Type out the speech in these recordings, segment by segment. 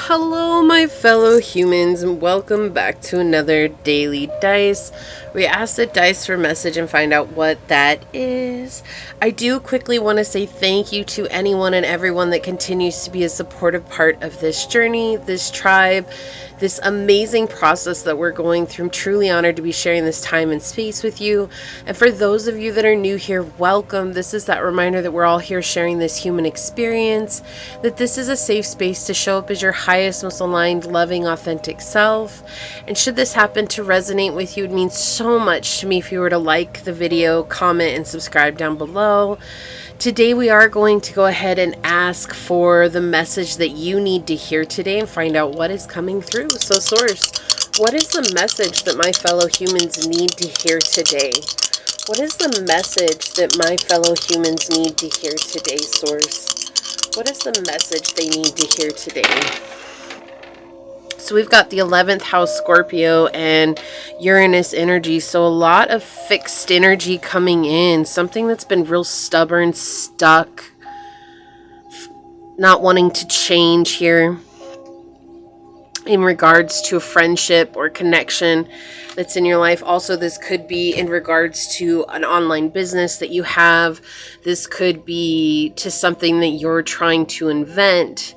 Hello, my fellow humans, and welcome back to another Daily Dice. We ask the dice for message and find out what that is. I do quickly want to say thank you to anyone and everyone that continues to be a supportive part of this journey, this tribe, this amazing process that we're going through. I'm truly honored to be sharing this time and space with you. And for those of you that are new here, welcome. This is that reminder that we're all here sharing this human experience, that this is a safe space to show up as your highest, most aligned, loving, authentic self. And should this happen to resonate with you, it means so much to me if you were to like the video, comment, and subscribe down below. Today we are going to go ahead and ask for the message that you need to hear today and find out what is coming through. So Source, what is the message that my fellow humans need to hear today? What is the message that my fellow humans need to hear today, Source? What is the message they need to hear today? So we've got the 11th house Scorpio and Uranus energy. So a lot of fixed energy coming in. Something that's been real stubborn, stuck, not wanting to change here in regards to a friendship or connection that's in your life. Also, this could be in regards to an online business that you have. This could be to something that you're trying to invent.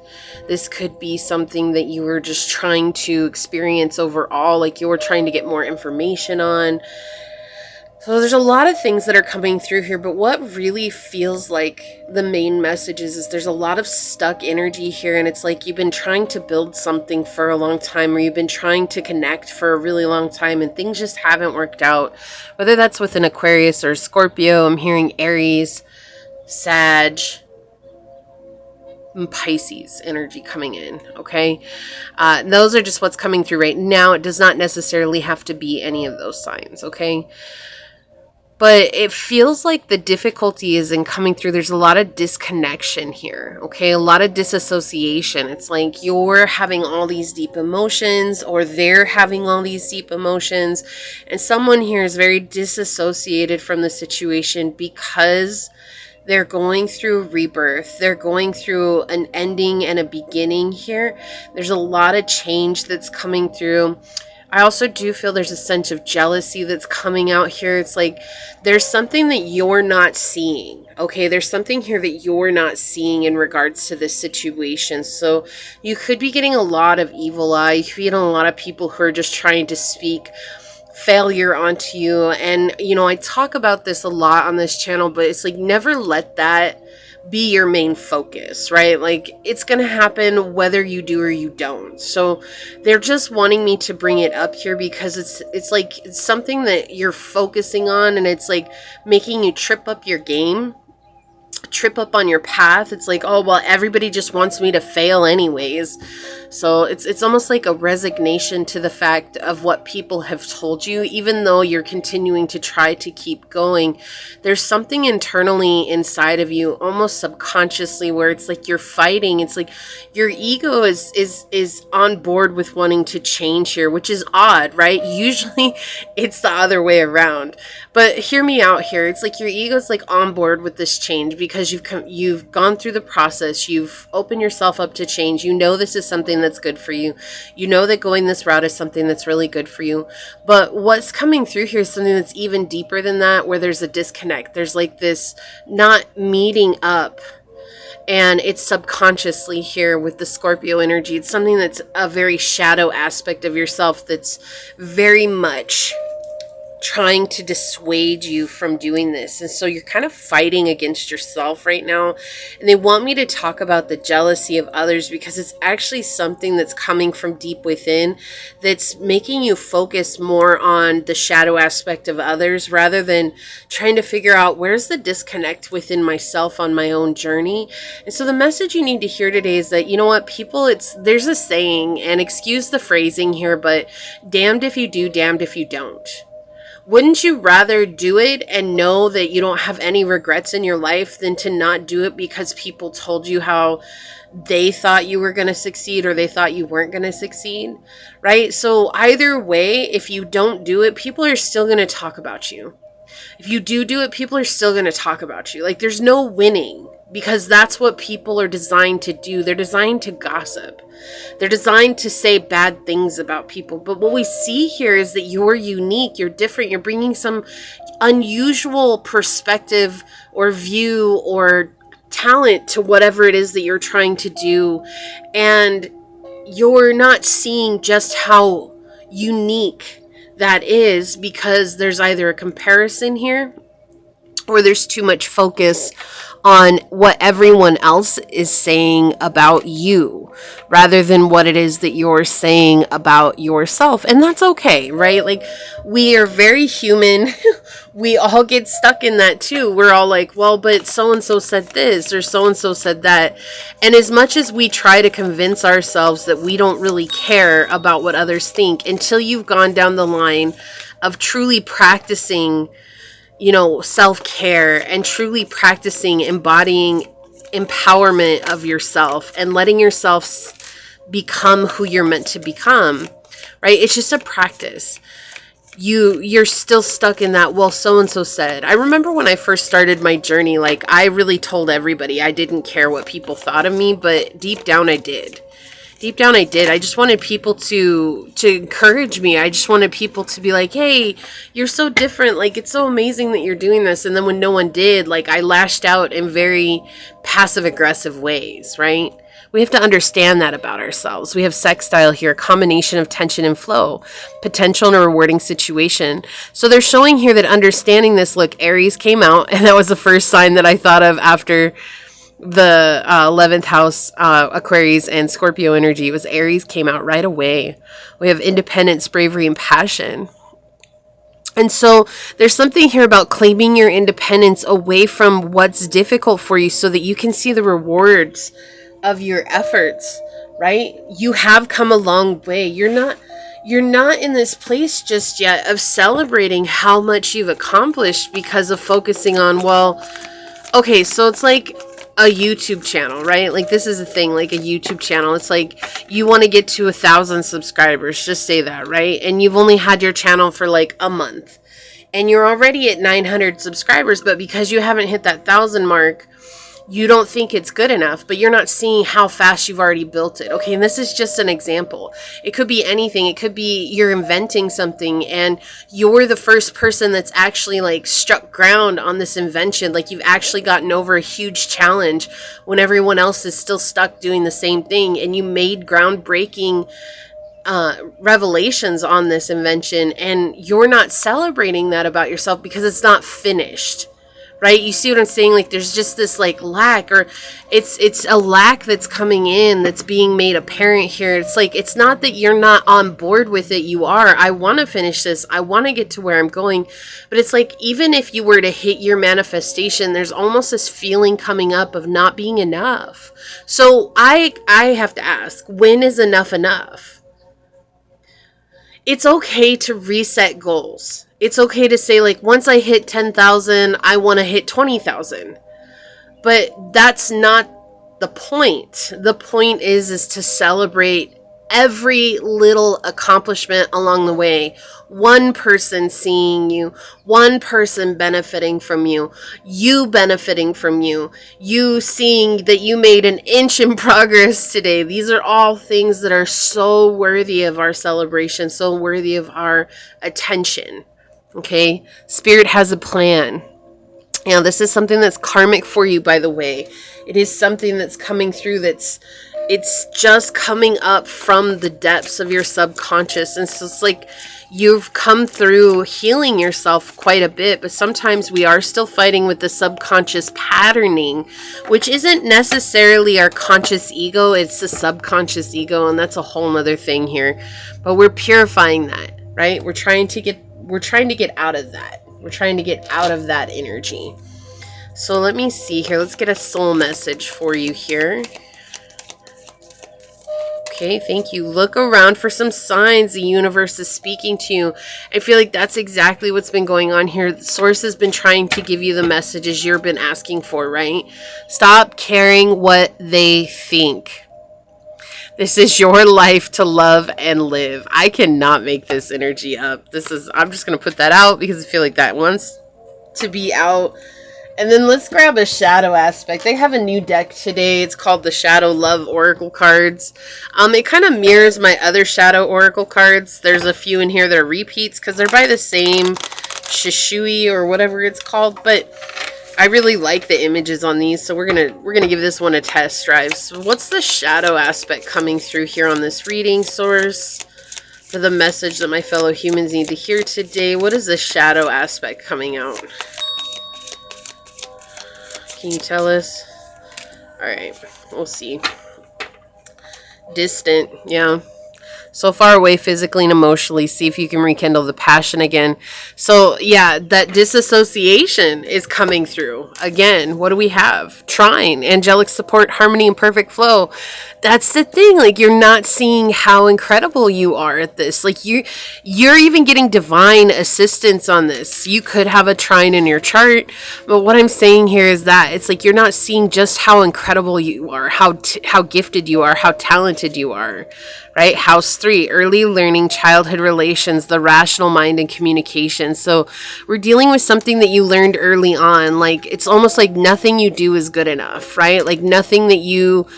This could be something that you were just trying to experience overall, like you were trying to get more information on. So there's a lot of things that are coming through here, but what really feels like the main message is there's a lot of stuck energy here, and it's like you've been trying to build something for a long time, or you've been trying to connect for a really long time, and things just haven't worked out. Whether that's with an Aquarius or Scorpio, I'm hearing Aries, Sag, and Pisces energy coming in, okay? Those are just what's coming through right now. It does not necessarily have to be any of those signs, okay? But it feels like the difficulty is in coming through. There's a lot of disconnection here, okay? A lot of disassociation. It's like you're having all these deep emotions, or they're having all these deep emotions, and someone here is very disassociated from the situation because they're going through rebirth. They're going through an ending and a beginning here. There's a lot of change that's coming through. I also do feel there's a sense of jealousy that's coming out here. It's like there's something that you're not seeing, okay? There's something here that you're not seeing in regards to this situation. So you could be getting a lot of evil eye. You could be getting a lot of people who are just trying to speak failure onto you. And, you know, I talk about this a lot on this channel, but it's like never let that be your main focus, right? Like it's going to happen whether you do or you don't. So they're just wanting me to bring it up here because it's like it's something that you're focusing on, and it's like making you trip up your game, trip up on your path. It's like, oh, well, everybody just wants me to fail anyways. So it's almost like a resignation to the fact of what people have told you, even though you're continuing to try to keep going. There's something internally inside of you, almost subconsciously, where it's like you're fighting. It's like your ego is on board with wanting to change here, which is odd, right? Usually it's the other way around. But hear me out here. It's like your ego's like on board with this change because you've gone through the process. You've opened yourself up to change. You know this is something that's good for you. You know that going this route is something that's really good for you. But what's coming through here is something that's even deeper than that, where there's a disconnect. There's like this not meeting up. And it's subconsciously here with the Scorpio energy. It's something that's a very shadow aspect of yourself that's very much trying to dissuade you from doing this. And so you're kind of fighting against yourself right now. And they want me to talk about the jealousy of others because it's actually something that's coming from deep within that's making you focus more on the shadow aspect of others rather than trying to figure out where's the disconnect within myself on my own journey. And so the message you need to hear today is that, you know what, people, there's a saying, and excuse the phrasing here, but damned if you do, damned if you don't. Wouldn't you rather do it and know that you don't have any regrets in your life than to not do it because people told you how they thought you were going to succeed or they thought you weren't going to succeed, right? So either way, if you don't do it, people are still going to talk about you. If you do it, people are still going to talk about you. Like there's no winning. because that's what people are designed to do. They're designed to gossip. They're designed to say bad things about people. But what we see here is that you're unique, you're different, you're bringing some unusual perspective or view or talent to whatever it is that you're trying to do. And you're not seeing just how unique that is, because there's either a comparison here or there's too much focus on what everyone else is saying about you rather than what it is that you're saying about yourself. And that's okay, right? Like, we are very human. We all get stuck in that too. We're all like, well, but so-and-so said this or so-and-so said that. And as much as we try to convince ourselves that we don't really care about what others think, until you've gone down the line of truly practicing, you know, self-care and truly practicing embodying empowerment of yourself and letting yourself become who you're meant to become, right? It's just a practice. You're still stuck in that, well, so-and-so said. I remember when I first started my journey, like, I really told everybody I didn't care what people thought of me, but deep down I did. Deep down I did. I just wanted people to encourage me. I just wanted people to be like, hey, you're so different. Like, it's so amazing that you're doing this. And then when no one did, like, I lashed out in very passive aggressive ways, right? We have to understand that about ourselves. We have sextile here, combination of tension and flow, potential in a rewarding situation. So they're showing here that understanding this, look, Aries came out, and that was the first sign that I thought of after the 11th house, Aquarius and Scorpio energy. Was Aries came out right away. We have independence, bravery, and passion. And so there's something here about claiming your independence away from what's difficult for you so that you can see the rewards of your efforts, right? You have come a long way. You're not in this place just yet of celebrating how much you've accomplished because of focusing on, well, okay, so it's like a YouTube channel, right? Like, this is a thing, like a YouTube channel. It's like you want to get to 1,000 subscribers, just say that, right? And you've only had your channel for like a month and you're already at 900 subscribers, but because you haven't hit that 1,000 mark, you don't think it's good enough, but you're not seeing how fast you've already built it. Okay, and this is just an example. It could be anything. It could be you're inventing something and you're the first person that's actually like struck ground on this invention. Like, you've actually gotten over a huge challenge when everyone else is still stuck doing the same thing, and you made groundbreaking revelations on this invention, and you're not celebrating that about yourself because it's not finished. Right? You see what I'm saying? Like, there's just this like lack, or it's a lack that's coming in, that's being made apparent here. It's like, it's not that you're not on board with it. You are. I want to finish this. I want to get to where I'm going. But it's like, even if you were to hit your manifestation, there's almost this feeling coming up of not being enough. So I have to ask, when is enough enough? It's okay to reset goals. It's okay to say, like, once I hit 10,000, I want to hit 20,000. But that's not the point. The point is to celebrate every little accomplishment along the way. One person seeing you, one person benefiting from you, you benefiting from you, you seeing that you made an inch in progress today. These are all things that are so worthy of our celebration, so worthy of our attention. Okay, Spirit has a plan. Now, this is something that's karmic for you, by the way. It is something that's coming through it's just coming up from the depths of your subconscious. And so it's like you've come through healing yourself quite a bit, but sometimes we are still fighting with the subconscious patterning, which isn't necessarily our conscious ego. It's the subconscious ego, and that's a whole nother thing here. But we're purifying that, right? We're trying to get out of that. We're trying to get out of that energy. So let me see here. Let's get a soul message for you here. Okay, thank you. Look around for some signs the universe is speaking to you. I feel like that's exactly what's been going on here. The source has been trying to give you the messages you've been asking for, right? Stop caring what they think. This is your life to love and live. I cannot make this energy up. I'm just going to put that out because I feel like that wants to be out And then let's grab a shadow aspect. They have a new deck today. It's called the Shadow Love Oracle cards. It kind of mirrors my other Shadow Oracle cards. There's a few in here that are repeats because they're by the same Shishui or whatever it's called. But I really like the images on these, so we're gonna give this one a test drive. So what's the shadow aspect coming through here on this reading source for the message that my fellow humans need to hear today? What is the shadow aspect coming out? Can you tell us? Alright, we'll see. Distant, yeah. So far away physically and emotionally. See if you can rekindle the passion again. So, yeah, that disassociation is coming through. Again, what do we have? Trine, angelic support, harmony, and perfect flow. That's the thing. Like, you're not seeing how incredible you are at this. Like, you're even getting divine assistance on this. You could have a trine in your chart. But what I'm saying here is that it's like you're not seeing just how incredible you are, how gifted you are, how talented you are. Right? House 3, early learning, childhood relations, the rational mind, and communication. So we're dealing with something that you learned early on. Like, it's almost like nothing you do is good enough, right? Like, nothing that you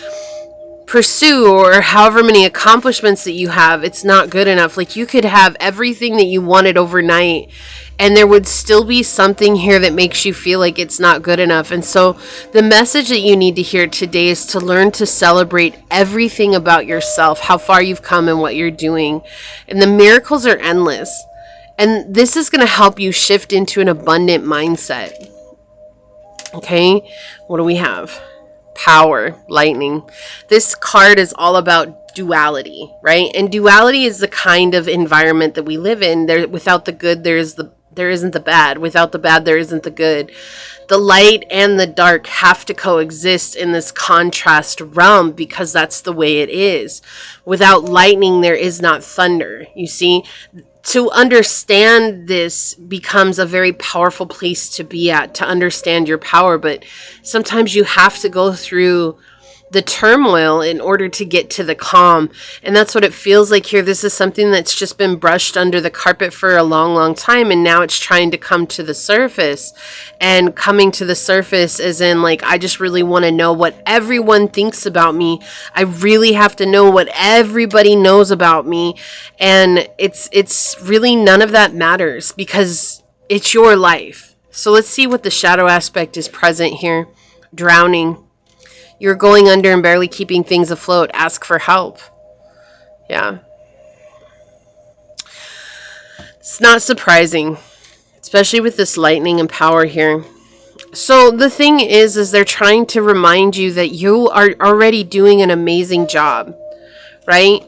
pursue or however many accomplishments that you have, it's not good enough. Like, you could have everything that you wanted overnight, and there would still be something here that makes you feel like it's not good enough. And so the message that you need to hear today is to learn to celebrate everything about yourself, how far you've come and what you're doing. And the miracles are endless. And this is going to help you shift into an abundant mindset. Okay? What do we have? Power, lightning. This card is all about duality, right? And duality is the kind of environment that we live in. There, without the good, there isn't the bad. Without the bad, there isn't the good. The light and the dark have to coexist in this contrast realm because that's the way it is. Without lightning, there is not thunder. You see, to understand this becomes a very powerful place to be at, to understand your power. But sometimes you have to go through the turmoil in order to get to the calm. And that's what it feels like here. This is something that's just been brushed under the carpet for a long, long time. And now it's trying to come to the surface. And coming to the surface as in, like, I just really want to know what everyone thinks about me. I really have to know what everybody knows about me. And it's really none of that matters because it's your life. So let's see what the shadow aspect is present here. Drowning. You're going under and barely keeping things afloat. Ask for help. Yeah. It's not surprising, especially with this lightning and power here. So the thing is they're trying to remind you that you are already doing an amazing job, right?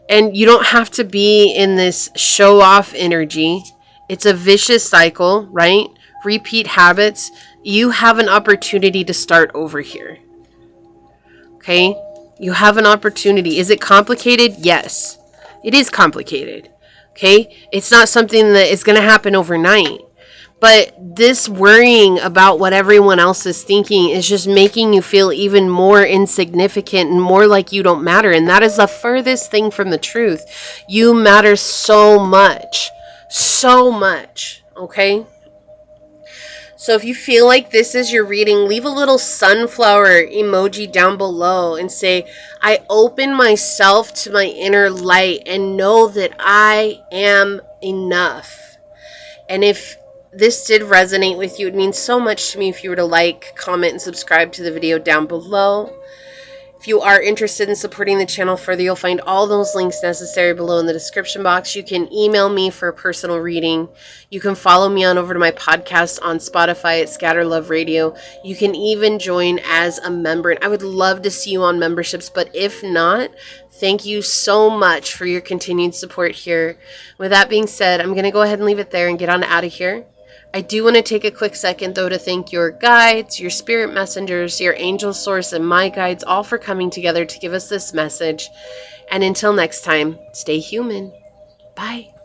And you don't have to be in this show-off energy. It's a vicious cycle, right? Repeat habits. You have an opportunity to start over here. Okay, you have an opportunity. Is it complicated? Yes, it is complicated. Okay, it's not something that is going to happen overnight. But this worrying about what everyone else is thinking is just making you feel even more insignificant and more like you don't matter. And that is the furthest thing from the truth. You matter so much. So much. Okay? So if you feel like this is your reading, leave a little sunflower emoji down below and say, I open myself to my inner light and know that I am enough. And if this did resonate with you, it means so much to me if you were to like, comment, and subscribe to the video down below. If you are interested in supporting the channel further, you'll find all those links necessary below in the description box. You can email me for a personal reading. You can follow me on over to my podcast on Spotify at Scatter Love Radio. You can even join as a member. And I would love to see you on memberships, but if not, thank you so much for your continued support here. With that being said, I'm going to go ahead and leave it there and get on out of here. I do want to take a quick second, though, to thank your guides, your spirit messengers, your angel source, and my guides, all for coming together to give us this message. And until next time, stay human. Bye.